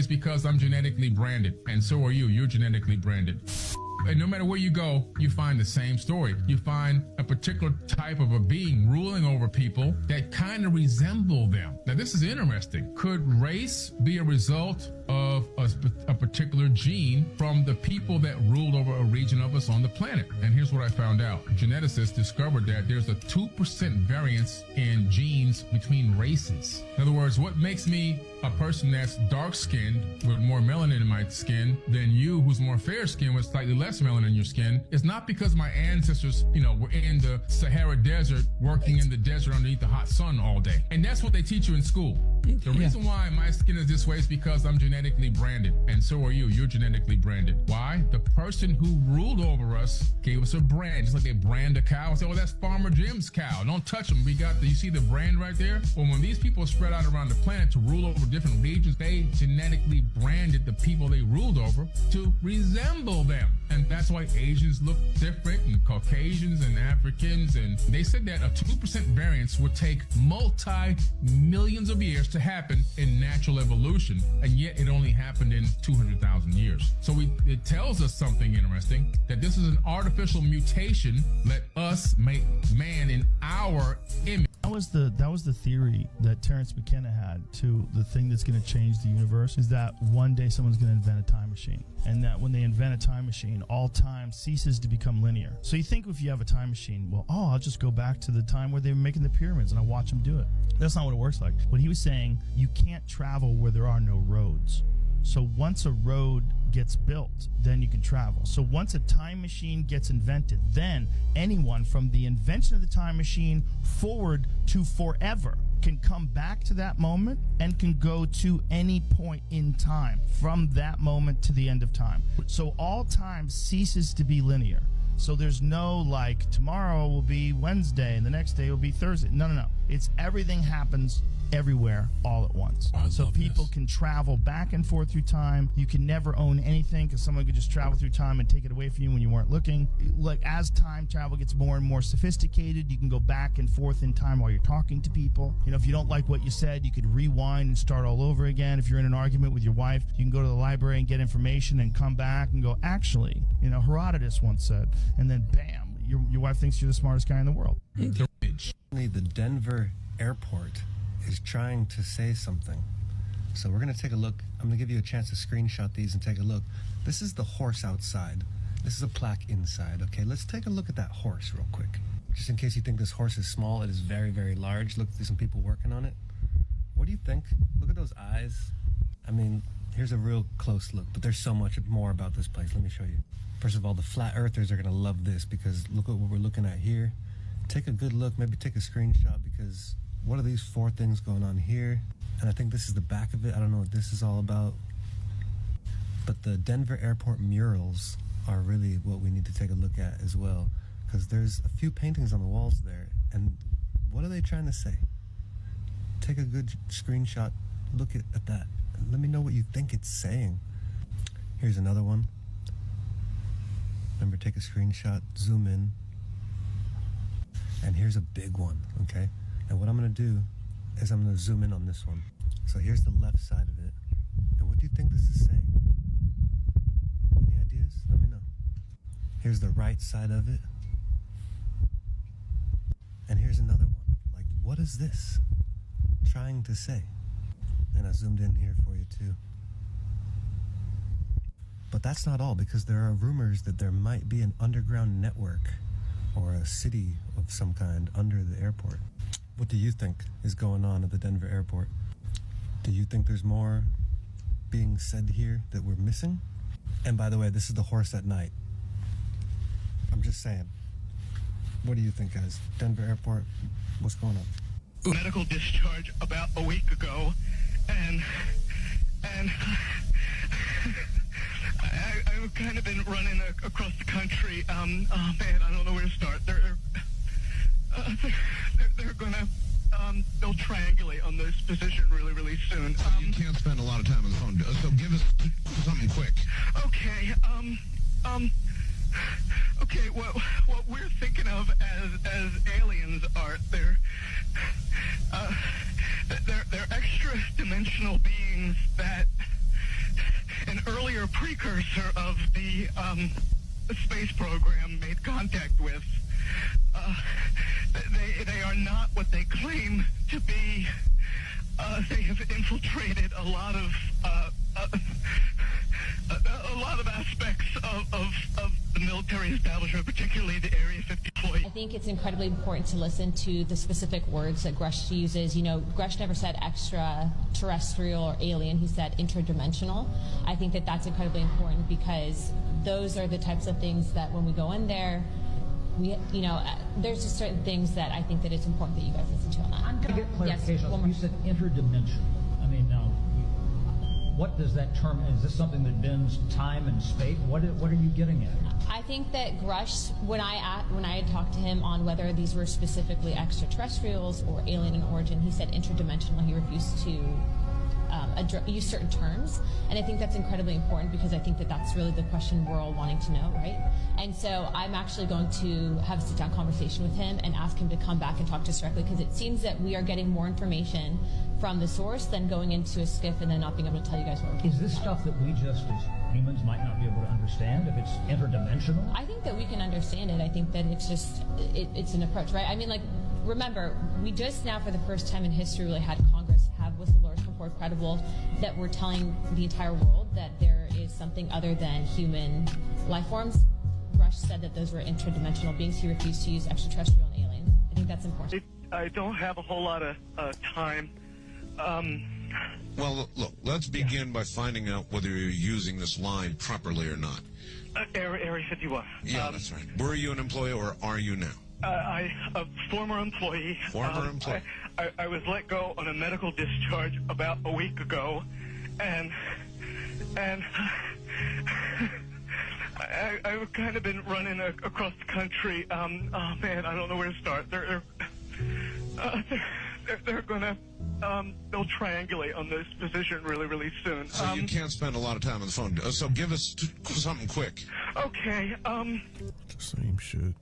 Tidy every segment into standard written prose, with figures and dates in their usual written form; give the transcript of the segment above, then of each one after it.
is because I'm genetically branded, and so are you. You're genetically branded. And no matter where you go, you find the same story. You find a particular type of a being ruling over people that kind of resemble them. Now, this is interesting. Could race be a result of a particular gene from the people that ruled over a region of us on the planet? And here's what I found out. Geneticists discovered that there's a 2% variance in genes between races. In other words, what makes me a person that's dark-skinned with more melanin in my skin than you who's more fair-skinned with slightly less melanin in your skin is not because my ancestors, were in the Sahara Desert working in the desert underneath the hot sun all day. And that's what they teach you in school. The reason why my skin is this way is because I'm genetically branded, and so are you. You're genetically branded. Why? The person who ruled over us gave us a brand, just like they brand a cow and say, "Oh, that's Farmer Jim's cow. Don't touch them." You see the brand right there? Well, when these people spread out around the planet to rule over different regions, they genetically branded the people they ruled over to resemble them. And that's why Asians look different, and Caucasians and Africans. And they said that a 2% variance would take multi-millions of years to happen in natural evolution. And yet it only happened in 200,000 years. So it tells us something interesting, that this is an artificial mutation. Let us make man in our image. That was the theory that Terence McKenna had to the thing that's going to change the universe, is that one day someone's going to invent a time machine, and that when they invent a time machine, all time ceases to become linear. So you think if you have a time machine, well, I'll just go back to the time where they were making the pyramids and I'll watch them do it. That's not what it works like. What he was saying, you can't travel where there are no roads. So once a road gets built, then you can travel. So once a time machine gets invented, then anyone from the invention of the time machine forward to forever can come back to that moment and can go to any point in time from that moment to the end of time. So all time ceases to be linear. So there's no like tomorrow will be Wednesday and the next day will be Thursday. No. It's everything happens everywhere all at once. So people can travel back and forth through time. You can never own anything because someone could just travel through time and take it away from you when you weren't looking. Like as time travel gets more and more sophisticated, you can go back and forth in time while you're talking to people. If you don't like what you said, you could rewind and start all over again. If you're in an argument with your wife, you can go to the library and get information and come back and go, actually, Herodotus once said, and then bam, your wife thinks you're the smartest guy in the world. The Denver airport is trying to say something. So we're going to take a look. I'm going to give you a chance to screenshot these and take a look. This is the horse outside. This is a plaque inside. Okay, let's take a look at that horse real quick. Just in case you think this horse is small, it is very, very large. Look, there's some people working on it. What do you think? Look at those eyes. I mean, here's a real close look, but there's so much more about this place. Let me show you. First of all, the flat earthers are going to love this because look at what we're looking at here. Take a good look, maybe take a screenshot, because what are these 4 things going on here? And I think this is the back of it. I don't know what this is all about. But the Denver airport murals are really what we need to take a look at as well, because there's a few paintings on the walls there. And what are they trying to say? Take a good screenshot, look at that. Let me know what you think it's saying. Here's another one. Remember, take a screenshot, zoom in. And here's a big one, okay? And what I'm gonna do is I'm gonna zoom in on this one. So here's the left side of it. And what do you think this is saying? Any ideas? Let me know. Here's the right side of it. And here's another one. Like, what is this trying to say? And I zoomed in here for you too. But that's not all, because there are rumors that there might be an underground network or a city of some kind under the airport. What do you think is going on at the Denver airport? Do you think there's more being said here that we're missing? And by the way, this is the horse at night. I'm just saying. What do you think, guys? Denver airport, what's going on? Medical discharge about a week ago, and I've kind of been running across the country. Oh man, I don't know where to start. They're gonna they'll triangulate on this position really soon. You can't spend a lot of time on the phone, so give us something quick. Okay. Okay. What we're thinking of as aliens are they're extra dimensional beings that an earlier precursor of the space program made contact with. They are not what they claim to be. They have infiltrated a lot of aspects of the military establishment, particularly the Area 51. I think it's incredibly important to listen to the specific words that Grush uses. You know, Grush never said extraterrestrial or alien. He said interdimensional. I think that that's incredibly important because those are the types of things that when we go in there, there's just certain things that I think that it's important that you guys listen to on that. I'm going to get clarification. Yes, you said interdimensional. I mean, now, what does that term, is this something that bends time and space? What are you getting at? I think that Grush, when I had talked to him on whether these were specifically extraterrestrials or alien in origin, he said interdimensional. He refused to use certain terms, and I think that's incredibly important because I think that that's really the question we're all wanting to know, right? And so I'm actually going to have a sit-down conversation with him and ask him to come back and talk to us directly because it seems that we are getting more information from the source than going into a skiff and then not being able to tell you guys what we're Is this stuff that we just as humans might not be able to understand if it's interdimensional? I think that we can understand it. I think that it's just, it's an approach, right? I mean, like, remember, we just now for the first time in history really had Congress have whistleblowers come forward credible that we're telling the entire world that there is something other than human life forms. Rush said that those were interdimensional beings. He refused to use extraterrestrial and alien. I think that's important. I don't have a whole lot of time. Well, look, let's begin by finding out whether you're using this line properly or not. Area 51. Yeah, that's right. Were you an employee or are you now? A former employee. Former employee. I was let go on a medical discharge about a week ago, and I've kind of been running across the country. Oh man, I don't know where to start. They're gonna they'll triangulate on this position really soon. So you can't spend a lot of time on the phone. So give us something quick. Okay. The same shit.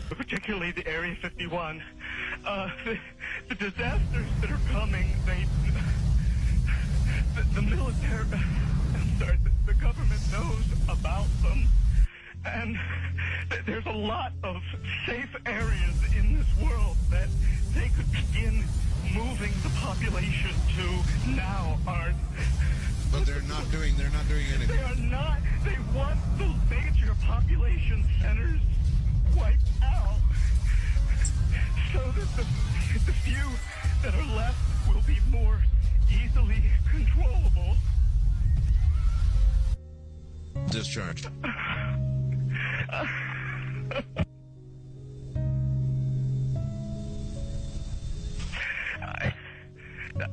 Particularly the Area 51. The disasters that are coming, the military, the government knows about them. And there's a lot of safe areas in this world that they could begin moving the population to now aren't. But they're not doing anything. They are not. They want the major population centers wiped out so that the few that are left will be more easily controllable. Discharged.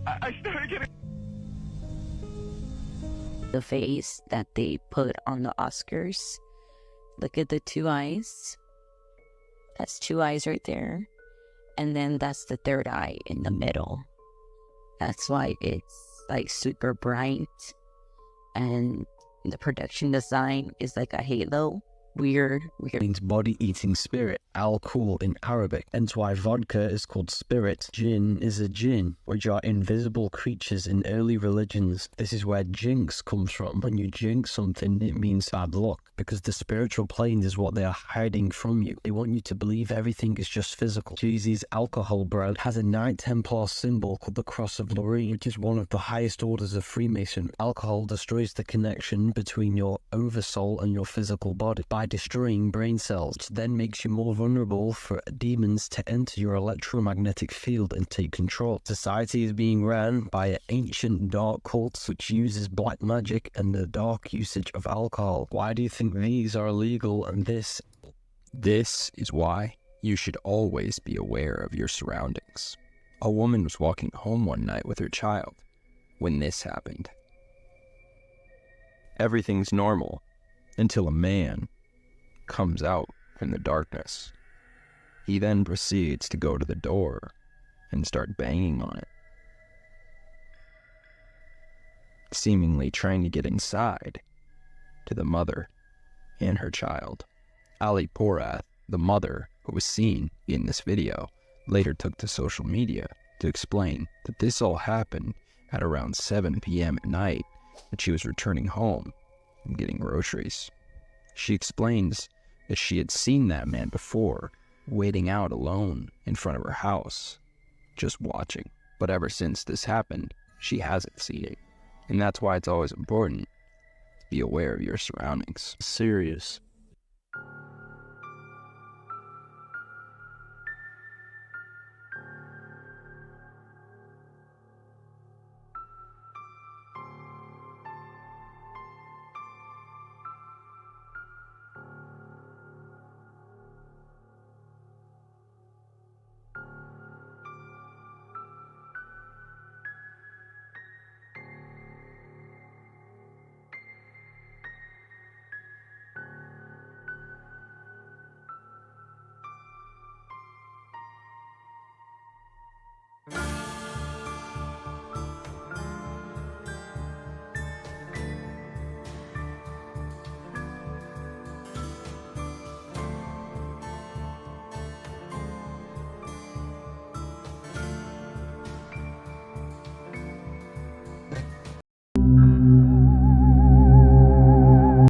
I started getting the face that they put on the Oscars. Look at the two eyes. That's two eyes right there. And then that's the third eye in the middle. That's why it's like super bright. And the production design is like a halo. Weird. Means body-eating spirit, alcohol in Arabic. Hence why vodka is called spirit. Jinn is a jinn, which are invisible creatures in early religions. This is where jinx comes from. When you jinx something, it means bad luck, because the spiritual plane is what they are hiding from you. They want you to believe everything is just physical. Jeezy's alcohol brand has a Knight Templar symbol called the Cross of Lorraine, which is one of the highest orders of Freemasonry. Alcohol destroys the connection between your oversoul and your physical body by destroying brain cells, which then makes you more vulnerable for demons to enter your electromagnetic field and take control. Society is being ran by an ancient dark cult which uses black magic and the dark usage of alcohol. Why do you think these are illegal and this? This is why you should always be aware of your surroundings. A woman was walking home one night with her child when this happened. Everything's normal until a man comes out from the darkness. He then proceeds to go to the door and start banging on it. seemingly trying to get inside to the mother and her child. Ali Porath, the mother who was seen in this video, later took to social media to explain that this all happened at around 7 p.m. at night, that she was returning home and getting groceries. She explains that she had seen that man before, waiting out alone in front of her house, just watching. But ever since this happened, she hasn't seen it. And that's why it's always important to be aware of your surroundings. Serious.